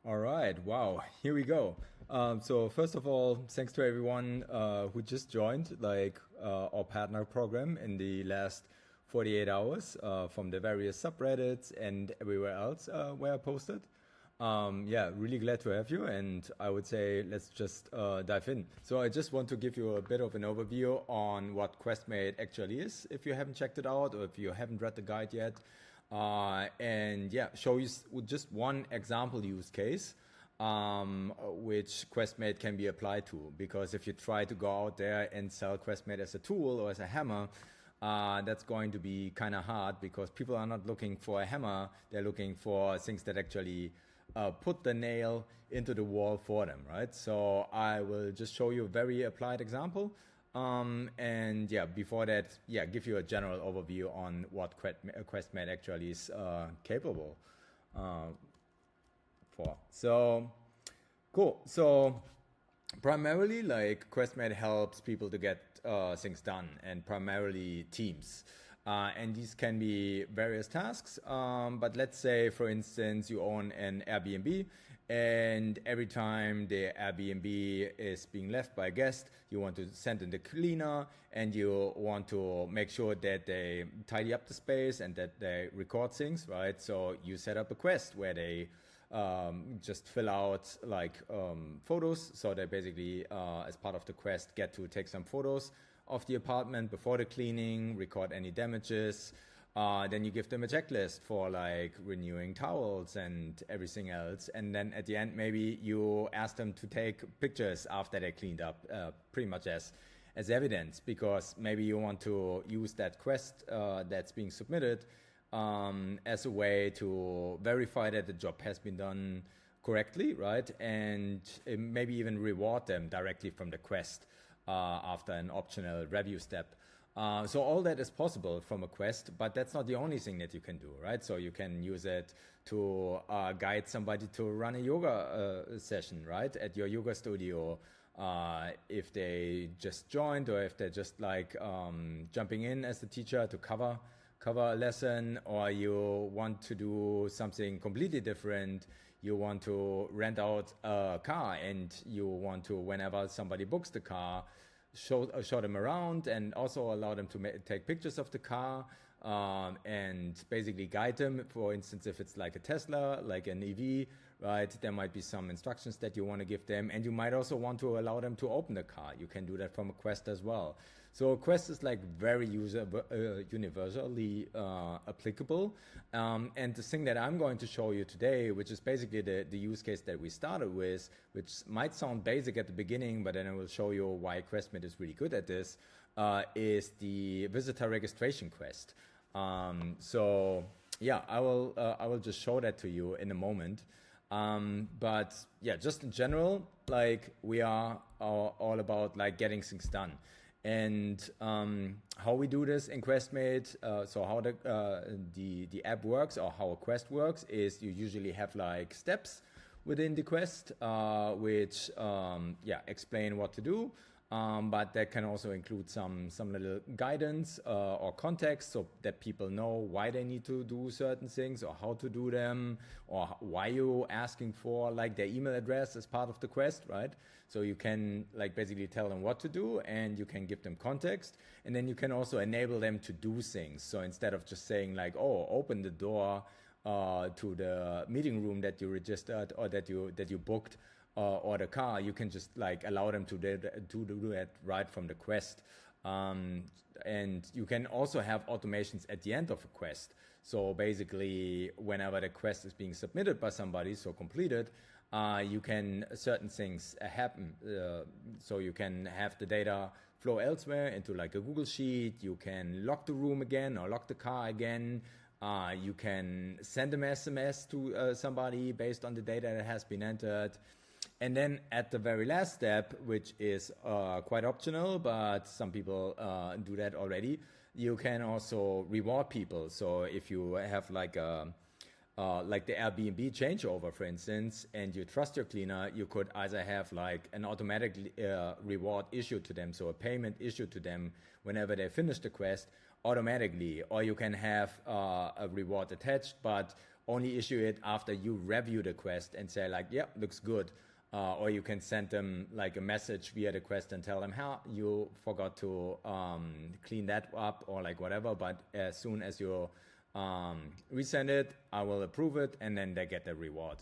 All right. Wow. Here we go. So first of all, thanks to everyone who just joined, our partner program in the last 48 hours from the various subreddits and everywhere else where I posted. Yeah, really glad to have you. And I would say let's just dive in. So I just want to give you a bit of an overview on what Questmate actually is, if you haven't checked it out or if you haven't read the guide yet. And yeah, show you just one example use case which Questmate can be applied to. Because if you try to go out there and sell Questmate as a tool or as a hammer, that's going to be kind of hard because people are not looking for a hammer. They're looking for things that actually put the nail into the wall for them, right? So I will just show you a very applied example. And yeah, before that, yeah, give you a general overview on what Questmate actually is capable for. So cool. So primarily, Questmate helps people to get things done, and primarily teams. And these can be various tasks. But let's say, for instance, you own an Airbnb, and every time the Airbnb is being left by a guest, you want to send in the cleaner, and you want to make sure that they tidy up the space and that they record things, right? So you set up a quest where they just fill out photos. So they basically, as part of the quest, get to take some photos of the apartment before the cleaning, record any damages. Then you give them a checklist for renewing towels and everything else. And then at the end, maybe you ask them to take pictures after they cleaned up, pretty much as evidence, because maybe you want to use that quest that's being submitted as a way to verify that the job has been done correctly, right? And maybe even reward them directly from the quest after an optional review step. So all that is possible from a quest, but that's not the only thing that you can do, right? So you can use it to guide somebody to run a yoga session, right, at your yoga studio, if they just joined, or if they're just jumping in as the teacher to cover a lesson, or you want to do something completely different. You want to rent out a car, and you want to, whenever somebody books the car, show them around, and also allow them to take pictures of the car, and basically guide them. For instance, if it's like a Tesla, like an EV, right, there might be some instructions that you want to give them, and you might also want to allow them to open the car. You can do that from a quest as well. So a quest is very universally applicable. And the thing that I'm going to show you today, which is basically the use case that we started with, which might sound basic at the beginning, but then I will show you why Questmate is really good at this, is the visitor registration quest. So yeah, I will just show that to you in a moment. But yeah, just in general, we are all about getting things done. And how we do this in Questmate, so how the app works, or how a quest works, is you usually have steps within the quest, which explain what to do. But that can also include some little guidance or context, so that people know why they need to do certain things, or how to do them, or why you're asking for their email address as part of the quest, right? So you can basically tell them what to do, and you can give them context, and then you can also enable them to do things. So instead of just saying open the door to the meeting room that you registered or that you booked, or the car, you can just allow them to do that right from the quest. And you can also have automations at the end of a quest. So basically, whenever the quest is being submitted by somebody, so completed, you can certain things happen. So you can have the data flow elsewhere into a Google Sheet. You can lock the room again or lock the car again. You can send an SMS to somebody based on the data that has been entered. And then at the very last step, which is quite optional, but some people do that already, you can also reward people. So if you have the Airbnb changeover, for instance, and you trust your cleaner, you could either have an automatic reward issued to them, so a payment issued to them whenever they finish the quest automatically, or you can have a reward attached, but only issue it after you review the quest and say like, yeah, looks good. Or you can send them like a message via the quest and tell them how you forgot to clean that up or like whatever. But as soon as you resend it, I will approve it, and then they get the reward.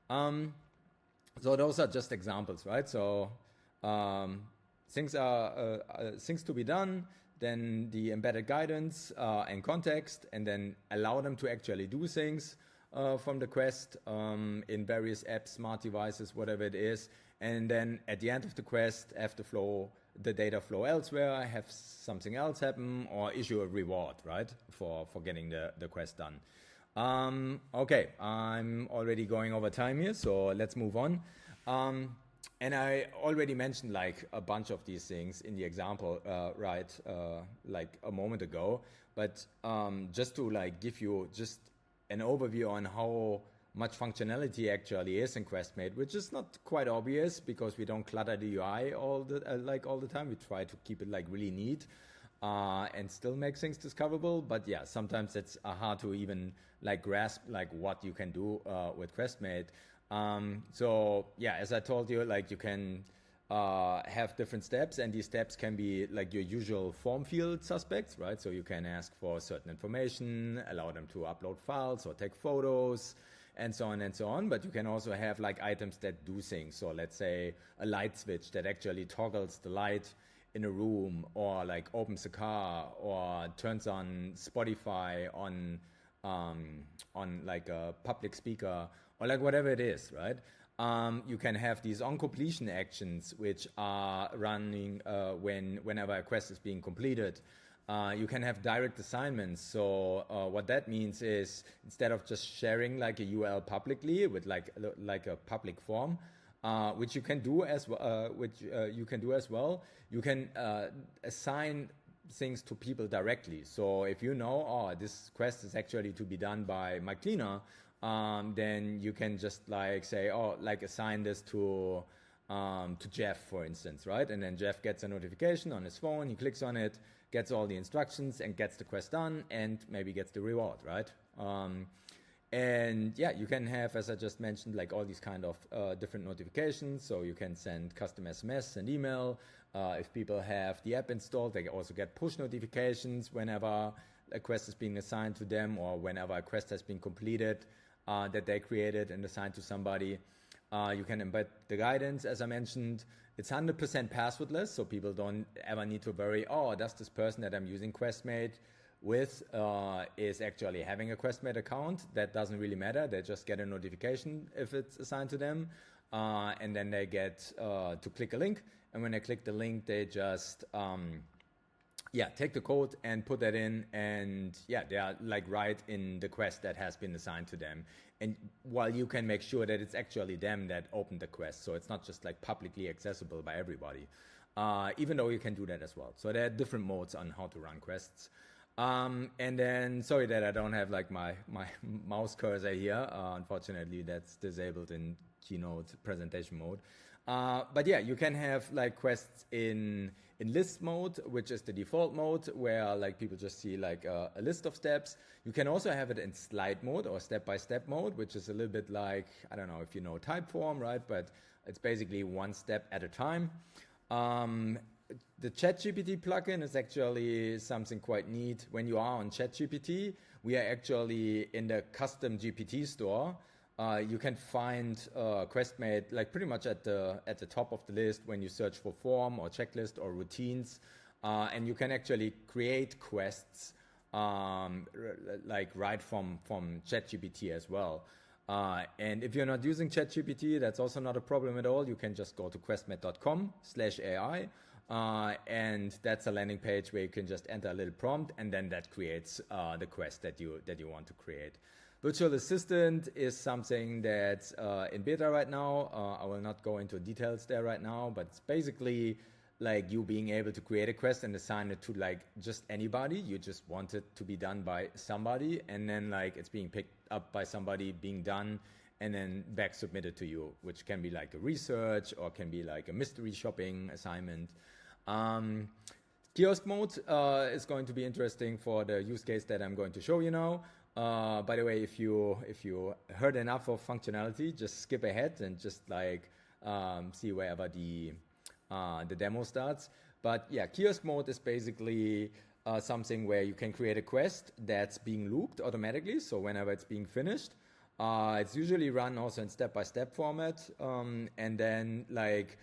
So those are just examples, right? So things to be done, then the embedded guidance and context, and then allow them to actually do things from the quest in various apps, smart devices, whatever it is. And then at the end of the quest, have the data flow elsewhere, have something else happen, or issue a reward, right, for getting the quest done. Okay, I'm already going over time here, so let's move on. And I already mentioned like a bunch of these things in the example, like a moment ago. But just to like give you just an overview on how much functionality actually is in Questmate, which is not quite obvious because we don't clutter the UI all the time. We try to keep it like really neat and still make things discoverable. But yeah, sometimes it's hard to even like grasp like what you can do with Questmate. So yeah, as I told you, like you can have different steps, and these steps can be like your usual form field suspects, right? So you can ask for certain information, allow them to upload files or take photos, and so on and so on. But you can also have like items that do things. So let's say a light switch that actually toggles the light in a room, or like opens a car, or turns on Spotify on like a public speaker, or like whatever it is, right? You can have these on completion actions, which are running whenever a quest is being completed. You can have direct assignments. So what that means is, instead of just sharing like a URL publicly with like a public form, which you can do as well, you can assign things to people directly. So if you know, oh, this quest is actually to be done by my cleaner, then you can just like say, oh, like assign this to Jeff, for instance, right? And then Jeff gets a notification on his phone, he clicks on it, gets all the instructions and gets the quest done, and maybe gets the reward, right? And yeah, you can have, as I just mentioned, like all these kind of different notifications. So you can send custom SMS and email. If people have the app installed, they also get push notifications whenever a quest is being assigned to them, or whenever a quest has been completed that they created and assigned to somebody. You can embed the guidance, as I mentioned. It's 100% passwordless, so people don't ever need to worry, oh, does this person that I'm using Questmate with is actually having a Questmate account? That doesn't really matter. They just get a notification if it's assigned to them, and then they get to click a link. And when they click the link, they just take the code and put that in, and yeah, they are like right in the quest that has been assigned to them. And while you can make sure that it's actually them that opened the quest, so it's not just like publicly accessible by everybody, even though you can do that as well. So there are different modes on how to run quests. And then, sorry that I don't have like my mouse cursor here. Unfortunately, that's disabled in Keynote presentation mode. But yeah, you can have like quests in list mode, which is the default mode, where like people just see like a list of steps. You can also have it in slide mode or step-by-step mode, which is a little bit like, I don't know if you know Typeform, right? But it's basically one step at a time. The ChatGPT plugin is actually something quite neat. When you are on ChatGPT, we are actually in the custom GPT store. You can find Questmate like pretty much at the top of the list when you search for form or checklist or routines, and you can actually create quests like right from ChatGPT as well. And if you're not using ChatGPT, that's also not a problem at all. You can just go to questmate.com/AI, and that's a landing page where you can just enter a little prompt, and then that creates the quest that you want to create. Virtual Assistant is something that's in beta right now. I will not go into details there right now, but it's basically like you being able to create a quest and assign it to like just anybody. You just want it to be done by somebody, and then like it's being picked up by somebody, being done, and then back submitted to you, which can be like a research or can be like a mystery shopping assignment. Kiosk mode is going to be interesting for the use case that I'm going to show you now. By the way, if you heard enough of functionality, just skip ahead and just like see wherever the demo starts. But yeah, kiosk mode is basically something where you can create a quest that's being looped automatically. So whenever it's being finished, it's usually run also in step-by-step format, and then like,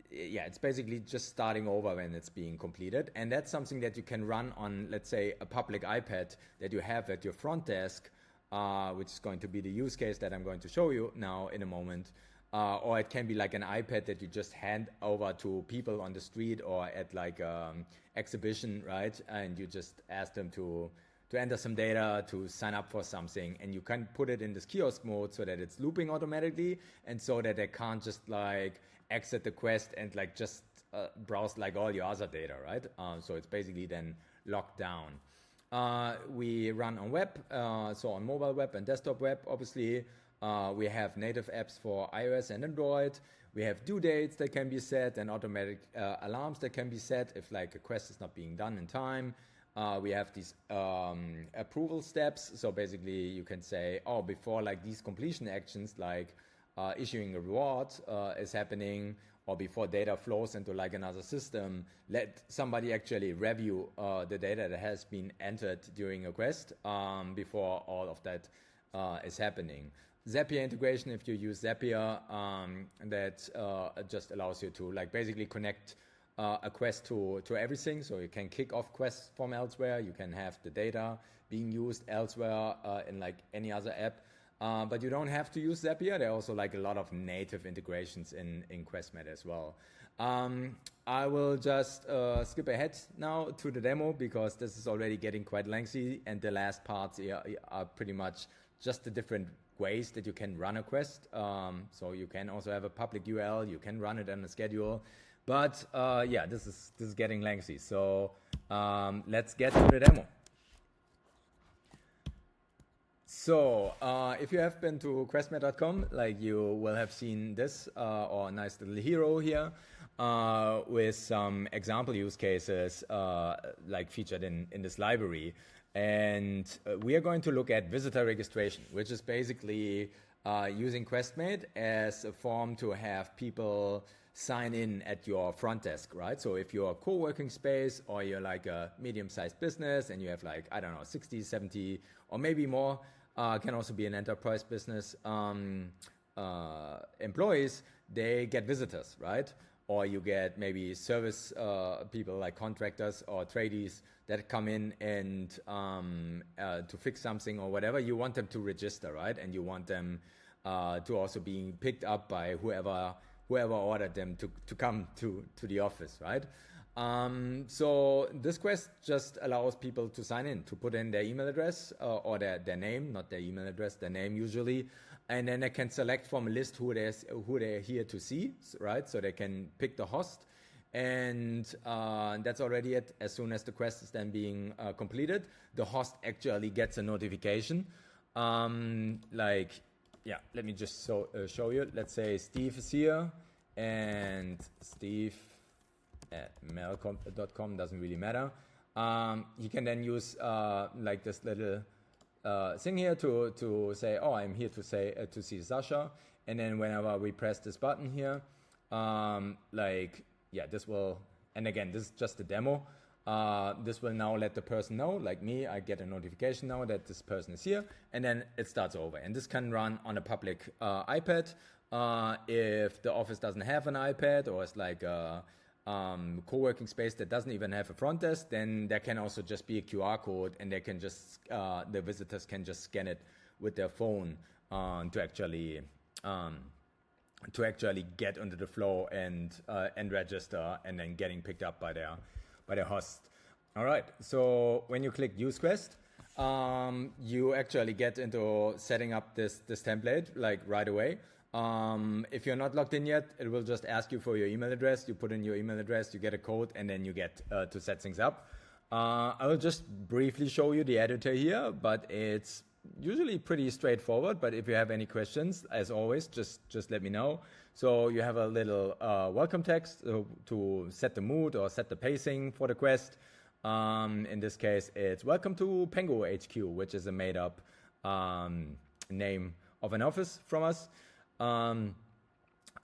yeah, it's basically just starting over when it's being completed. And that's something that you can run on, let's say, a public iPad that you have at your front desk, which is going to be the use case that I'm going to show you now in a moment. Or it can be like an iPad that you just hand over to people on the street or at like exhibition, right? And you just ask them to enter some data, to sign up for something, and you can put it in this kiosk mode so that it's looping automatically, and so that they can't just like exit the quest and like just browse like all your other data, right? So it's basically then locked down. We run on web, so on mobile web and desktop web, obviously. We have native apps for iOS and Android. We have due dates that can be set and automatic alarms that can be set if like a quest is not being done in time. We have these approval steps. So basically you can say, oh, before like these completion actions, like issuing a reward is happening, or before data flows into like another system, let somebody actually review the data that has been entered during a quest before all of that is happening. Zapier integration, if you use Zapier, that just allows you to like basically connect a quest to everything. So you can kick off quests from elsewhere. You can have the data being used elsewhere in like any other app. But you don't have to use Zapier. There are also like a lot of native integrations in Questmate as well. I will just skip ahead now to the demo because this is already getting quite lengthy, and the last parts here are pretty much just the different ways that you can run a quest. So you can also have a public URL, you can run it on a schedule, but yeah, this is getting lengthy. So let's get to the demo. So if you have been to Questmate.com, like you will have seen this or a nice little hero here with some example use cases like featured in this library. And we are going to look at visitor registration, which is basically using Questmate as a form to have people sign in at your front desk, right? So if you're a co-working space or you're like a medium-sized business and you have like, I don't know, 60, 70, or maybe more, can also be an enterprise business, employees, they get visitors, right? Or you get maybe service people like contractors or tradies that come in and to fix something or whatever. You want them to register, right? And you want them to also being picked up by whoever ordered them to come to the office, right? So this quest just allows people to sign in, to put in their email address or their name, not their email address, their name usually. And then they can select from a list who they're here to see, right? So they can pick the host. And that's already it. As soon as the quest is then being completed, the host actually gets a notification. Like, yeah, let me just show you. Let's say Steve is here, and Steve at mail.com doesn't really matter. You can then use like this little thing here to say, oh, I'm here to see Sasha. And then whenever we press this button here, like, yeah, this will, and again, this is just a demo. This will now let the person know, like me, I get a notification now that this person is here, and then it starts over. And this can run on a public iPad. If the office doesn't have an iPad, or it's like a co-working space that doesn't even have a front desk, then there can also just be a QR code, and they can just the visitors can just scan it with their phone to actually get onto the flow and register, and then getting picked up by their host. All right. So when you click Use Quest, you actually get into setting up this template like right away. If you're not logged in yet, it will just ask you for your email address. You put in your email address, you get a code, and then you get to set things up. I will just briefly show you the editor here, but it's usually pretty straightforward. But if you have any questions, as always, just let me know. So you have a little welcome text to set the mood or set the pacing for the quest. In this case, it's welcome to Pengo HQ, which is a made up name of an office from us.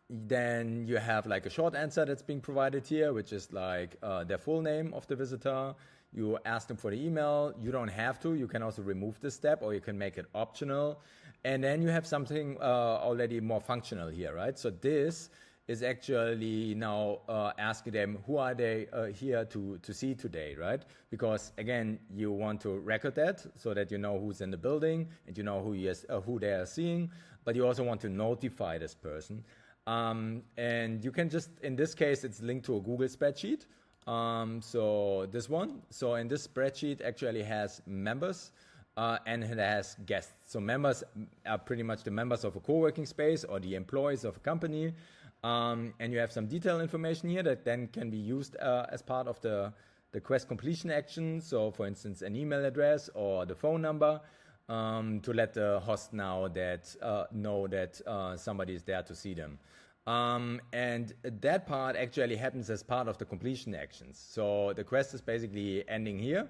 Then you have like a short answer that's being provided here, which is like their full name of the visitor. You ask them for the email. You don't have to. You can also remove this step, or you can make it optional. And then you have something already more functional here, right? So this is actually now asking them who are they here to see today, right? Because again, you want to record that so that you know who's in the building and you know who they are seeing, but you also want to notify this person. And you can just, in this case, it's linked to a Google spreadsheet. So this one, so in this spreadsheet actually has members and it has guests. So members are pretty much the members of a co-working space or the employees of a company. And you have some detailed information here that then can be used as part of the quest completion action. So for instance, an email address or the phone number to let the host know that somebody is there to see them. And that part actually happens as part of the completion actions. So the quest is basically ending here,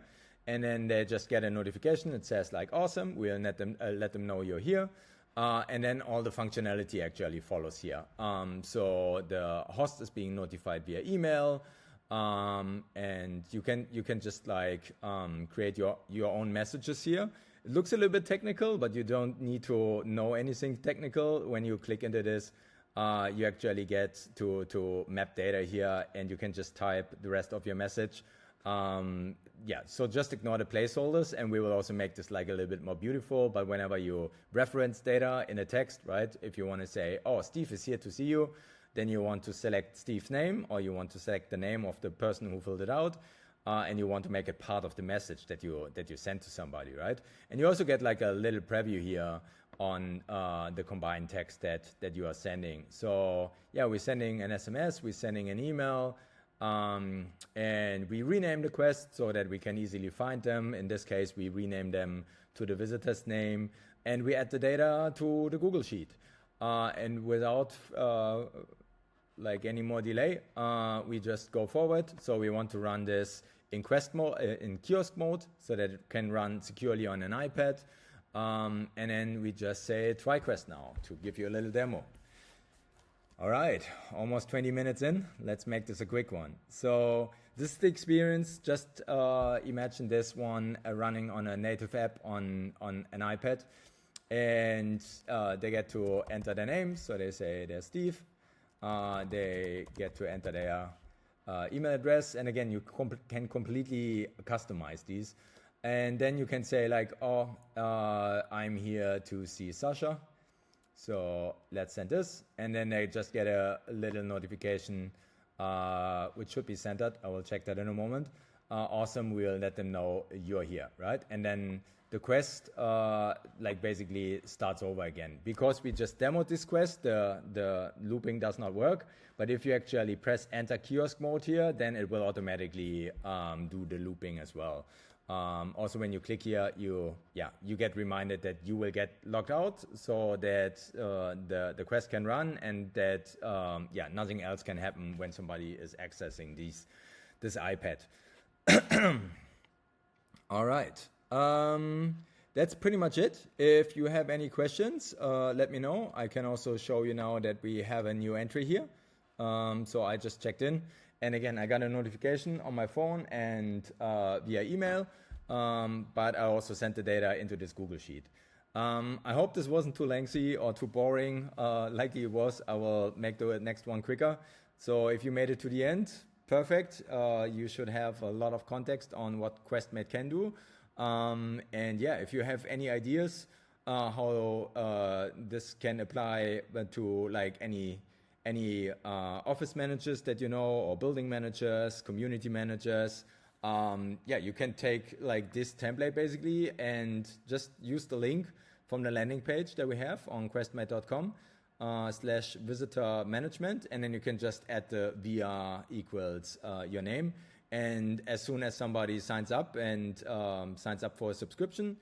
and then they just get a notification that says like, awesome, we'll let them know you're here. And then all the functionality actually follows here. So the host is being notified via email, and you can just like create your own messages here. It looks a little bit technical, but you don't need to know anything technical. When you click into this, you actually get to map data here, and you can just type the rest of your message. So just ignore the placeholders, and we will also make this like a little bit more beautiful. But whenever you reference data in a text, right, if you want to say, oh, Steve is here to see you, then you want to select Steve's name, or you want to select the name of the person who filled it out. And you want to make it part of the message that you send to somebody, right? And you also get like a little preview here on the combined text that you are sending. So yeah, we're sending an SMS, we're sending an email, and we rename the quest so that we can easily find them. In this case, we rename them to the visitor's name, and we add the data to the Google Sheet. And without like any more delay, we just go forward. So we want to run this in quest mode, in kiosk mode, so that it can run securely on an iPad. And then we just say try quest now to give you a little demo. All right, almost 20 minutes in. Let's make this a quick one. So this is the experience. Just imagine this one running on a native app on an iPad, and they get to enter their name. So they say they're Steve. They get to enter their email address, and again, you can completely customize these. And then you can say like, oh, I'm here to see Sasha. So let's send this, and then they just get a little notification, which should be centered. I will check that in a moment. Awesome, we'll let them know you're here, right? And then the quest like basically starts over again. Because we just demoed this quest, the looping does not work. But if you actually press enter kiosk mode here, then it will automatically do the looping as well. Also, when you click here, you get reminded that you will get logged out, so that the quest can run, and that nothing else can happen when somebody is accessing this iPad. All right. That's pretty much it. If you have any questions, let me know. I can also show you now that we have a new entry here. So I just checked in, and again, I got a notification on my phone and via email, but I also sent the data into this Google Sheet. I hope this wasn't too lengthy or too boring. Likely it was. I will make the next one quicker. So if you made it to the end, perfect. You should have a lot of context on what Questmate can do. And yeah, if you have any ideas how this can apply to like any office managers that you know, or building managers, community managers, you can take like this template basically and just use the link from the landing page that we have on questmate.com /visitor management, and then you can just add the VR equals your name. And as soon as somebody signs up and signs up for a subscription,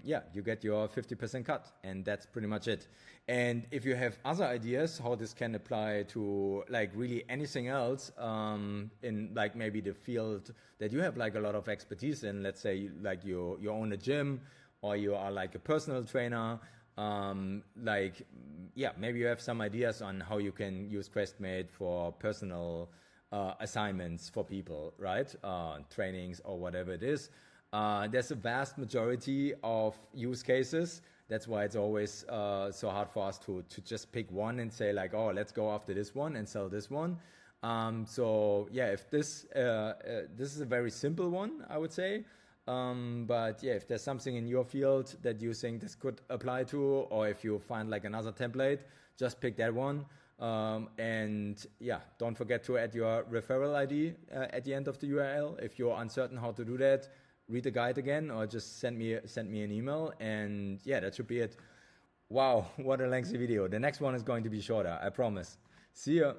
yeah, you get your 50% cut, and that's pretty much it. And if you have other ideas how this can apply to like really anything else, in like maybe the field that you have like a lot of expertise in, let's say like you own a gym or you are like a personal trainer, like, yeah, maybe you have some ideas on how you can use Questmate for personal assignments for people, right? Trainings or whatever it is. There's a vast majority of use cases. That's why it's always so hard for us to just pick one and say like, oh, let's go after this one and sell this one. So yeah, if this is a very simple one, I would say. But yeah, if there's something in your field that you think this could apply to, or if you find like another template, just pick that one. And yeah, don't forget to add your referral ID at the end of the URL. If you're uncertain how to do that, read the guide again, or just send me an email. And yeah, that should be it. Wow, what a lengthy video. The next one is going to be shorter, I promise. See ya.